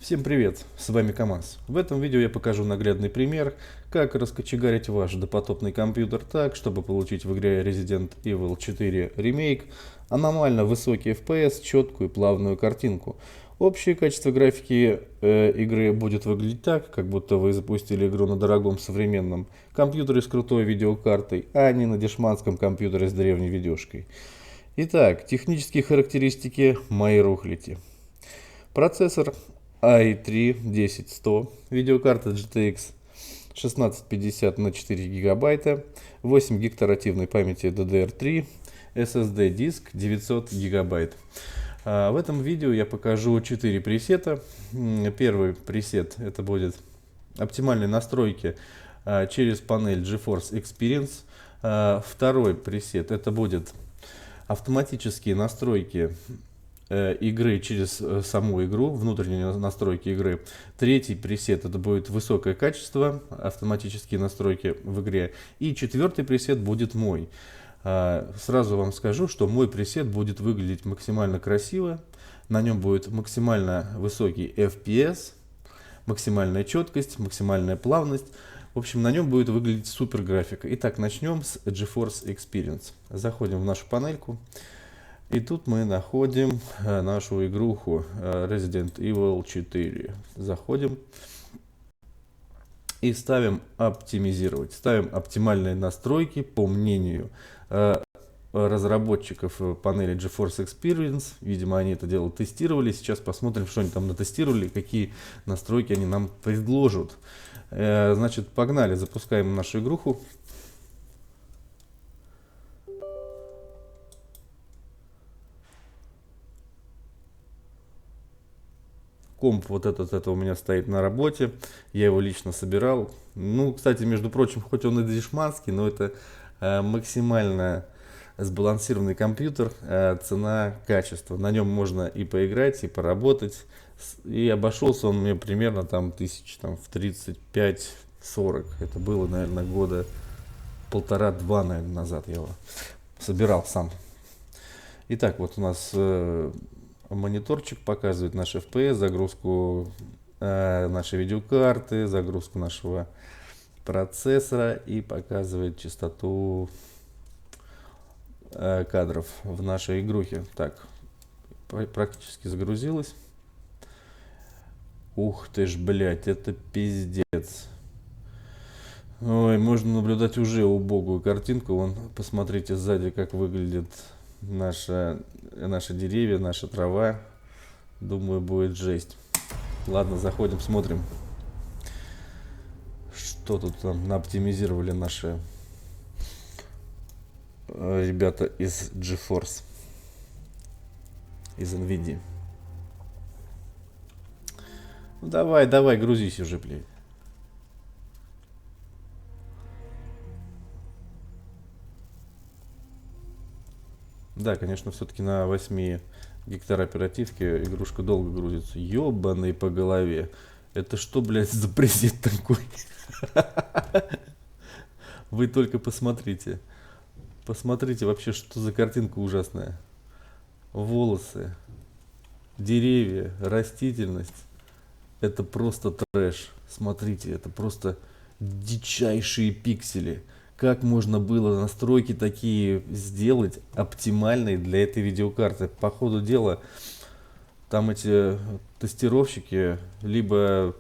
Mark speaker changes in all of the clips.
Speaker 1: Всем привет, с вами КамАЗ. В этом видео я покажу наглядный пример, как раскочегарить ваш допотопный компьютер так, чтобы получить в игре Resident Evil 4 ремейк аномально высокий FPS, четкую и плавную картинку. Общее качество графики игры будет выглядеть так, как будто вы запустили игру на дорогом современном компьютере с крутой видеокартой, а не на дешманском компьютере с древней видюшкой. Итак, технические характеристики моей рухляти. Процессор i3-10100, видеокарта GTX 1650 на 4 гигабайта, 8 гиг оперативной памяти DDR3, SSD диск 900 гигабайт. В этом видео я покажу 4 пресета. Первый пресет — это будет оптимальные настройки через панель GeForce Experience. Второй пресет — это будет автоматические настройки игры через саму игру, внутренние настройки игры. Третий пресет — это будет высокое качество, автоматические настройки в игре. И четвертый пресет будет мой. Сразу вам скажу, что мой пресет будет выглядеть максимально красиво, на нем будет максимально высокий FPS, максимальная четкость, максимальная плавность. В общем, на нем будет выглядеть супер графика. Итак, начнем с GeForce Experience. Заходим в нашу панельку. И тут мы находим нашу игруху Resident Evil 4. Заходим и ставим оптимизировать. Ставим оптимальные настройки по мнению разработчиков панели GeForce Experience. Видимо, они это дело тестировали. Сейчас посмотрим, что они там натестировали, какие настройки они нам предложат. Значит, погнали, запускаем нашу игруху. Комп вот этот у меня стоит на работе, я его лично собирал. Ну, кстати, между прочим, хоть он и дешманский, но это максимально сбалансированный компьютер, цена-качество. На нем можно и поиграть, и поработать. И обошелся он мне примерно там тысяч в 35-40. Это было, наверное, года полтора-два, наверное, назад я его собирал сам. Итак, вот у нас мониторчик показывает наш FPS, загрузку нашей видеокарты, загрузку нашего процессора и показывает частоту кадров в нашей игрухе. Так, практически загрузилось. Ух ты ж, блять, это пиздец. Ой, можно наблюдать уже убогую картинку. Вон, посмотрите сзади, как выглядит наши деревья, наша трава. Думаю, будет жесть. Ладно, заходим, смотрим, что тут там наоптимизировали наши ребята из GeForce, из NVIDIA. Ну давай, грузись уже, блядь. Да, конечно, все-таки на 8 гектар оперативки игрушка долго грузится. Ёбаный по голове. Это что, блядь, за пресет такой? Вы только посмотрите. Посмотрите вообще, что за картинка ужасная. Волосы, деревья, растительность. Это просто трэш. Смотрите, это просто дичайшие пиксели. Как можно было настройки такие сделать оптимальные для этой видеокарты? По ходу дела, там эти тестировщики либо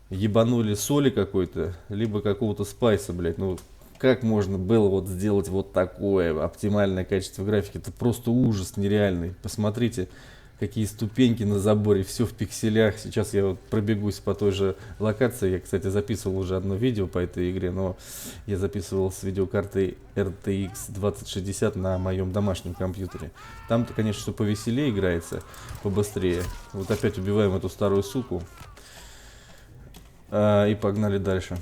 Speaker 1: ебанули соли какой-то, либо какого-то спайса, блядь. Ну, как можно было вот сделать вот такое оптимальное качество графики? Это просто ужас нереальный. Посмотрите, какие ступеньки на заборе, все в пикселях. Сейчас я вот пробегусь по той же локации. Я, кстати, записывал уже одно видео по этой игре, но я записывал с видеокартой RTX 2060 на моем домашнем компьютере. Там-то, конечно, все повеселее играется, побыстрее. Вот опять убиваем эту старую суку. И погнали дальше.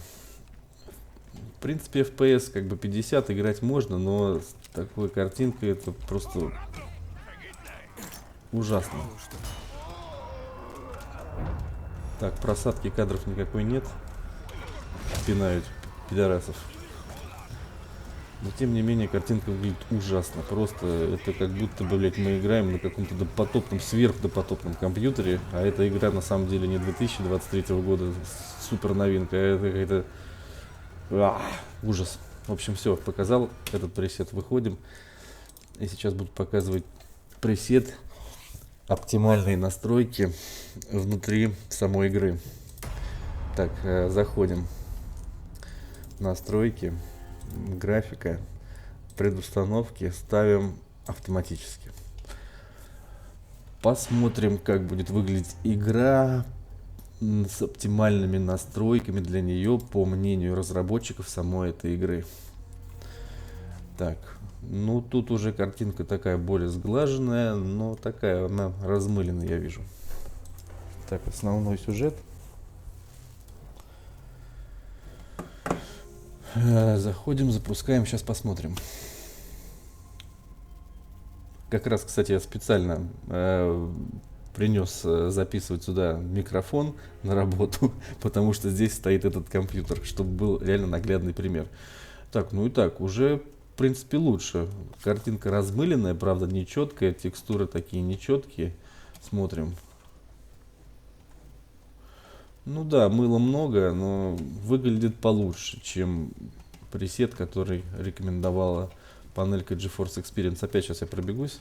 Speaker 1: В принципе, FPS как бы 50 играть можно, но с такой картинкой это просто ужасно. Так, просадки кадров никакой нет. Пинают пидорасов. Но тем не менее картинка выглядит ужасно. Просто это как будто бы, блядь, мы играем на каком-то допотопном, сверхдопотопном компьютере. А эта игра на самом деле не 2023 года, супер новинка, а это какая-то... Ужас. В общем, все, показал этот пресет. Выходим. И сейчас буду показывать пресет оптимальные настройки внутри самой игры. Так, заходим. Настройки, графика, предустановки, ставим автоматически. Посмотрим, как будет выглядеть игра с оптимальными настройками для нее, по мнению разработчиков самой этой игры. Так, ну тут уже картинка такая более сглаженная, но такая она размыленная, я вижу. Так, основной сюжет. Заходим, запускаем, сейчас посмотрим. Как раз, кстати, я специально принес записывать сюда микрофон на работу, потому что здесь стоит этот компьютер, чтобы был реально наглядный пример. Так, ну и так, уже в принципе лучше. Картинка размыленная, правда, нечеткая, текстуры такие нечеткие. Смотрим. Ну да, мыла много, но выглядит получше, чем пресет, который рекомендовала панелька GeForce Experience. Опять сейчас я пробегусь.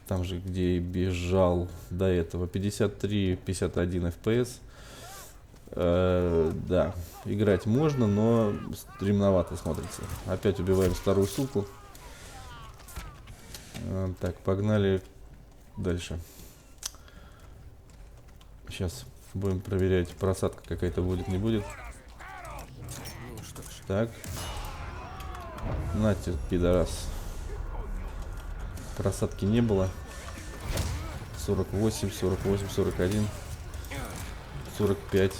Speaker 1: Там же, где и бежал до этого. 53-51 FPS. Да, играть можно, но стремновато смотрится. Опять убиваем старую суку. Так, погнали дальше. Сейчас будем проверять, просадка какая-то будет, не будет. Так. Нате, пидорас. Просадки не было. 48, 48, 41, 45,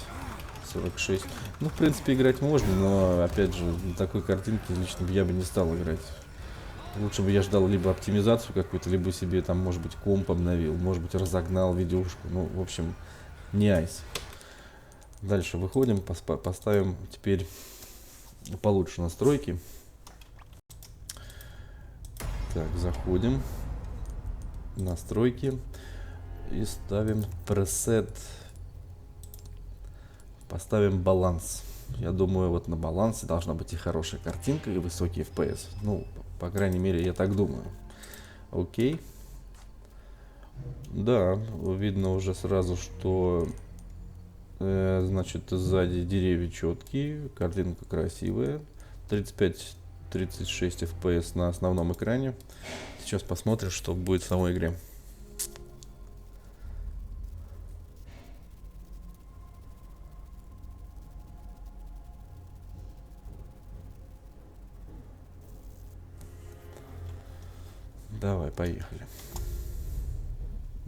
Speaker 1: 46. Ну, в принципе, играть можно, но, опять же, на такой картинке лично я бы не стал играть. Лучше бы я ждал либо оптимизацию какую-то, либо себе там, может быть, комп обновил, может быть, разогнал видюшку. Ну, в общем, не айс. Дальше выходим, поставим теперь получше настройки. Так, заходим. Настройки. И ставим пресет. Поставим баланс. Я думаю, вот на балансе должна быть и хорошая картинка, и высокий FPS. Ну, по крайней мере, я так думаю. Окей. Да, видно уже сразу, что значит, сзади деревья четкие, картинка красивая. 35-36 FPS на основном экране. Сейчас посмотрим, что будет в самой игре. Давай, поехали.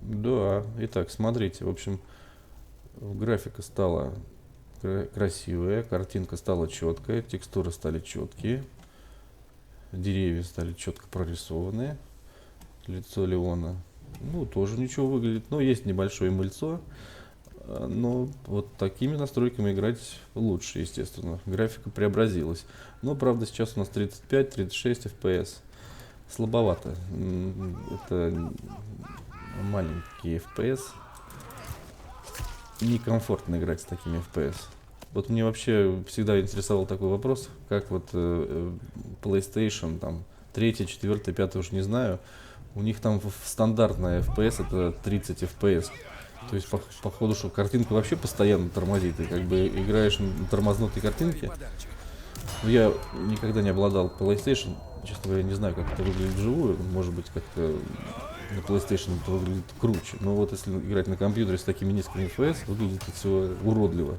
Speaker 1: Да, итак, смотрите, в общем, графика стала красивая, картинка стала четкая, текстуры стали четкие, деревья стали четко прорисованные, лицо Леона, ну, тоже ничего выглядит, но есть небольшое мыльцо, но вот такими настройками играть лучше, естественно, графика преобразилась, но, правда, сейчас у нас 35-36 FPS, слабовато, это маленький FPS. Некомфортно играть с такими FPS. Вот мне вообще всегда интересовал такой вопрос, как вот PlayStation, там, 3, 4, 5, уж не знаю, у них там стандартная FPS это 30 FPS. То есть, походу, что картинка вообще постоянно тормозит, и как бы играешь на тормознутой картинке. Я никогда не обладал PlayStation, честно говоря, не знаю, как это выглядит вживую, может быть, как-то на PlayStation это выглядит круче. Но вот если играть на компьютере с такими низкими FPS, выглядит это все уродливо.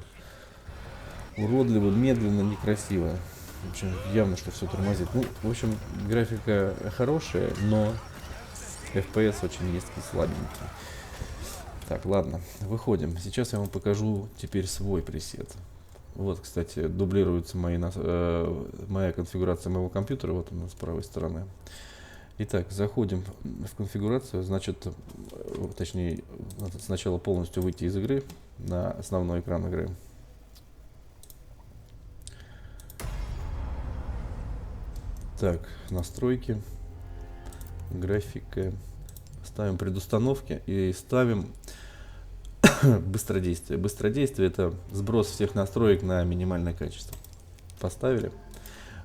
Speaker 1: Уродливо, медленно, некрасиво. В общем, явно, что все тормозит. Ну, в общем, графика хорошая, но FPS очень низкий, слабенький. Так, ладно, выходим. Сейчас я вам покажу теперь свой пресет. Вот, кстати, дублируется моя конфигурация моего компьютера. Вот она с правой стороны. Итак, заходим в конфигурацию, значит, точнее, надо сначала полностью выйти из игры на основной экран игры. Так, настройки, графика. Ставим предустановки и ставим быстродействие. Быстродействие — это сброс всех настроек на минимальное качество. Поставили.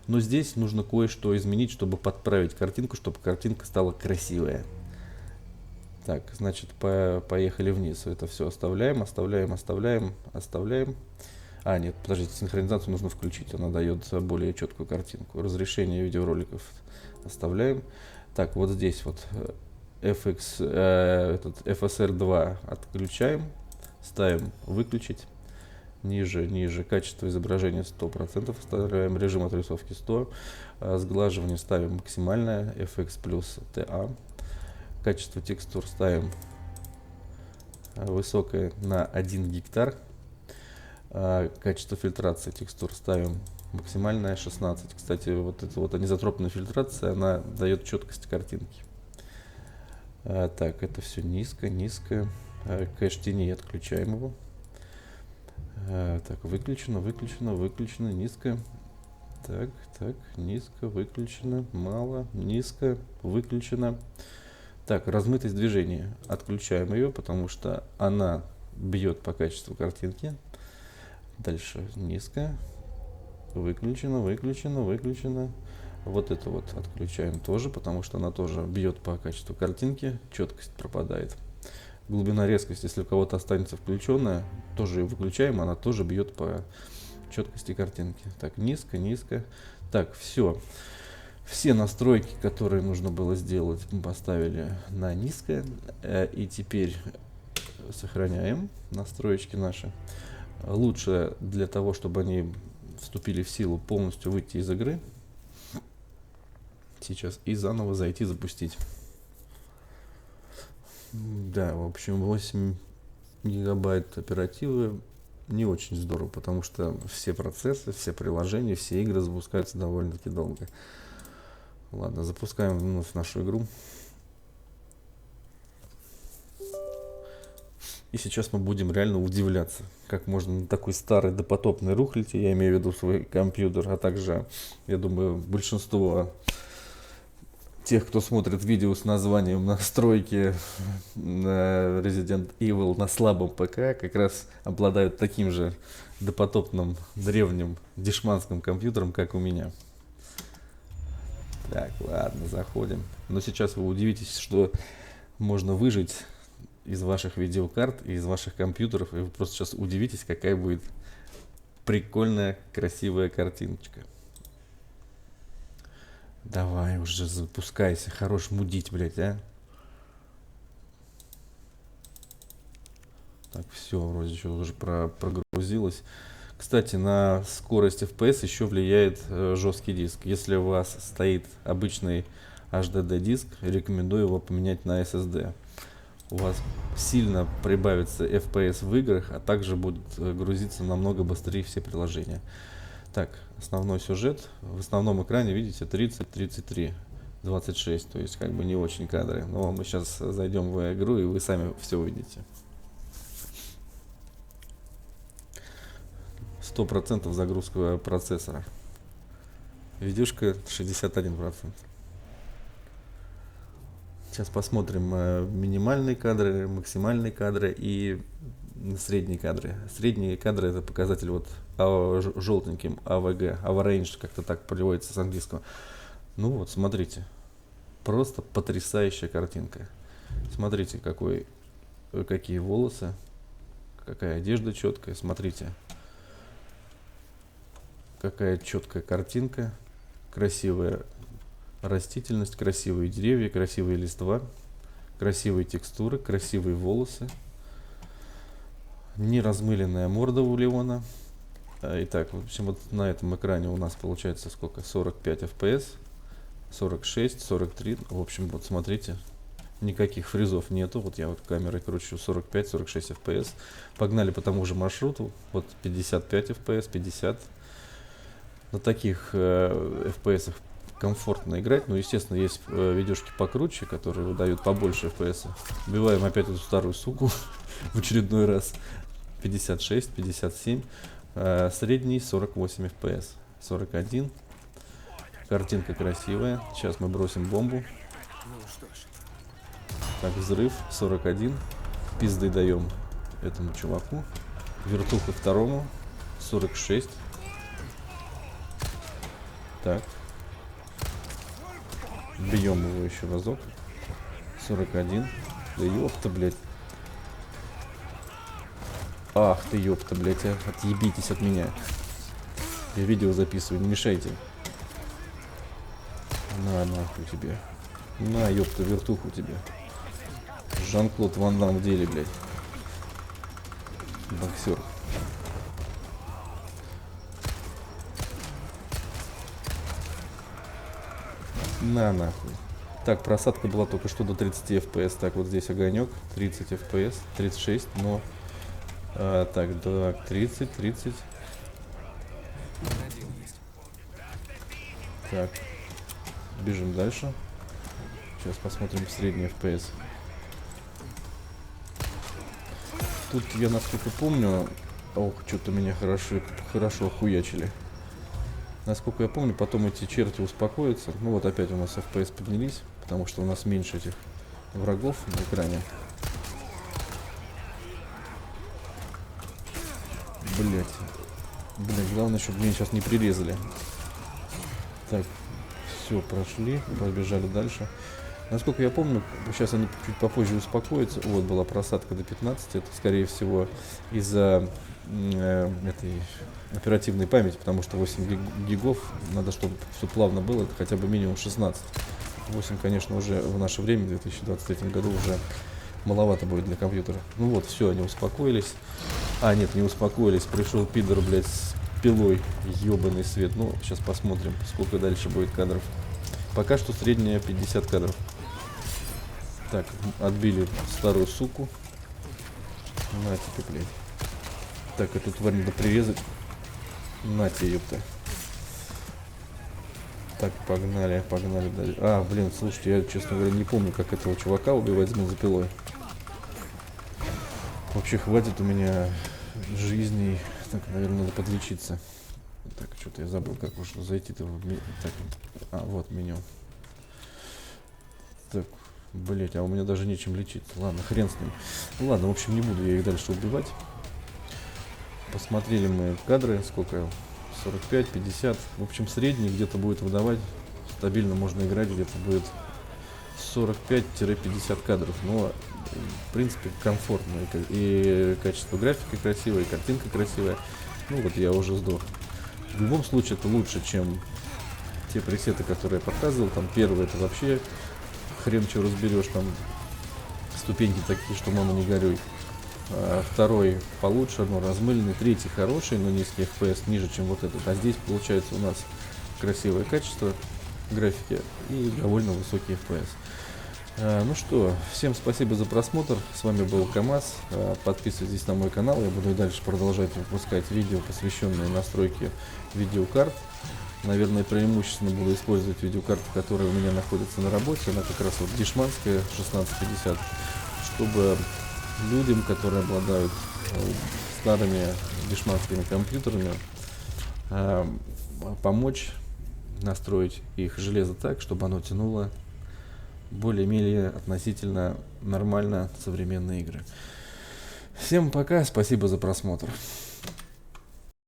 Speaker 1: Но здесь нужно кое-что изменить, чтобы подправить картинку, чтобы картинка стала красивая. Так, значит, поехали вниз. Это все оставляем. А, нет, подождите, синхронизацию нужно включить. Она дает более четкую картинку. Разрешение видеороликов оставляем. Так, вот здесь вот FSR2 отключаем. Ставим выключить. Ниже. Качество изображения 100%. Оставляем режим отрисовки 100. Сглаживание ставим максимальное. FX плюс TA. Качество текстур ставим высокое на 1 гектар. Качество фильтрации текстур ставим максимальное 16. Кстати, вот эта вот анизотропная фильтрация, она дает четкость картинки. Так, это все низко. Кэш теней отключаем его. Так, выключено, низко. Так, низко, выключено, мало, низко, выключено. Так, размытость движения. Отключаем ее, потому что она бьет по качеству картинки. Дальше низко. Выключено. Вот это вот отключаем тоже, потому что она тоже бьет по качеству картинки. Четкость пропадает. Глубина, резкость, если у кого-то останется включенная, тоже ее выключаем, она тоже бьет по четкости картинки. Так, низко. Так, все. Все настройки, которые нужно было сделать, мы поставили на низкое. И теперь сохраняем настроечки наши. Лучше для того, чтобы они вступили в силу, полностью выйти из игры. Сейчас и заново зайти, запустить. Да, в общем, 8 гигабайт оперативы не очень здорово, потому что все процессы, все приложения, все игры запускаются довольно-таки долго. Ладно, запускаем вновь нашу игру. И сейчас мы будем реально удивляться, как можно на такой старой допотопной рухляде, я имею в виду свой компьютер, а также, я думаю, большинство тех, кто смотрит видео с названием настройки Resident Evil на слабом ПК, как раз обладают таким же допотопным древним дешманским компьютером, как у меня. Так, ладно, заходим. Но сейчас вы удивитесь, что можно выжить из ваших видеокарт и из ваших компьютеров, и вы просто сейчас удивитесь, какая будет прикольная, красивая картиночка. Давай уже запускайся, хорош мудить, блядь, а. Так, все, вроде что уже прогрузилось. Кстати, на скорость FPS еще влияет жесткий диск. Если у вас стоит обычный HDD диск, рекомендую его поменять на SSD. У вас сильно прибавится FPS в играх, а также будут грузиться намного быстрее все приложения. Так, основной сюжет. В основном экране, видите, 30, 33, 26. То есть как бы не очень кадры. Но мы сейчас зайдем в игру, и вы сами все увидите. 100% загрузка процессора. Видюшка 61%. Сейчас посмотрим минимальные кадры, максимальные кадры и средние кадры. Средние кадры — это показатель вот желтеньким AVG, Average, как-то так переводится с английского. Ну вот, смотрите. Просто потрясающая картинка. Смотрите, какие волосы, какая одежда четкая. Смотрите, какая четкая картинка, красивая растительность, красивые деревья, красивые листва, красивые текстуры, красивые волосы, неразмыленная морда у Леона. Итак, в общем, вот на этом экране у нас получается сколько? 45 FPS, 46, 43. В общем, вот смотрите, никаких фризов нету. Вот я вот камерой кручу 45-46 FPS. Погнали по тому же маршруту. Вот 55 FPS, 50. На таких FPS комфортно играть. Но, естественно, есть видюшки покруче, которые выдают побольше FPS. Убиваем опять эту старую суку в очередной раз. 56, 57. Средний 48 FPS. 41. Картинка красивая. Сейчас мы бросим бомбу. Так, взрыв 41. Пизды даем этому чуваку. Вертуха второму 46. Так. Бьем его еще разок. 41. Да ёпта, блядь. Ах ты ёпта, блядь, отъебитесь от меня. Я видео записываю, не мешайте. На, нахуй тебе. На, ёпта, вертуху тебе. Жан-Клод Ван Дам в деле, блядь. Боксер. На, нахуй. Так, просадка была только что до 30 FPS. Так, вот здесь огонек. 30 FPS. 36, но... так, да, 30, 30. Так. Бежим дальше. Сейчас посмотрим средний FPS. Тут я, насколько помню... Ох, что-то меня хорошо охуячили. Насколько я помню, потом эти черти успокоятся. Ну вот опять у нас FPS поднялись, потому что у нас меньше этих врагов на экране. Блять. Блять, главное, чтобы меня сейчас не прирезали. Так, все, прошли, побежали дальше. Насколько я помню, сейчас они чуть попозже успокоятся. Вот была просадка до 15. Это, скорее всего, из-за этой оперативной памяти, потому что 8 гигов, надо, чтобы все плавно было, это хотя бы минимум 16. 8, конечно, уже в наше время, в 2023 году, уже маловато будет для компьютера. Ну вот, все, они успокоились. А, нет, не успокоились. Пришел пидор, блядь, с пилой. Ебаный свет. Ну, сейчас посмотрим, сколько дальше будет кадров. Пока что средняя 50 кадров. Так, отбили старую суку. На тебе, блядь. Так, эту тварь надо прирезать. На тебе, ёпта. Так, погнали, погнали дальше. А, блин, слушайте, я, честно говоря, не помню, как этого чувака убивать с бензопилой. Вообще, хватит у меня жизней. Так, наверное, надо подлечиться. Так, что-то я забыл, как уж зайти-то в меню. Так, а, вот меню. Так, блять, а у меня даже нечем лечиться. Ладно, хрен с ним. Ну, ладно, в общем, не буду я их дальше убивать. Посмотрели мы кадры, сколько, 45, 50. В общем, средний где-то будет выдавать. Стабильно можно играть, где-то будет 45-50 кадров. Но, в принципе, комфортно. И качество графики красивое, и картинка красивая. Ну, вот я уже сдох. В любом случае, это лучше, чем те пресеты, которые я показывал. Там первый, это вообще хрен что разберешь. Там ступеньки такие, что мама не горюй. Второй получше, но размыленный. Третий хороший, но низкий FPS, ниже, чем вот этот. А здесь получается у нас красивое качество графики и довольно высокий FPS. Ну что, всем спасибо за просмотр. С вами был КамАЗ. Подписывайтесь на мой канал. Я буду и дальше продолжать выпускать видео, посвященные настройке видеокарт. Наверное, преимущественно буду использовать видеокарту, которая у меня находится на работе. Она как раз вот дешманская 1650, чтобы людям, которые обладают старыми дешманскими компьютерами, помочь настроить их железо так, чтобы оно тянуло более-менее относительно нормально современные игры. Всем пока, спасибо за просмотр.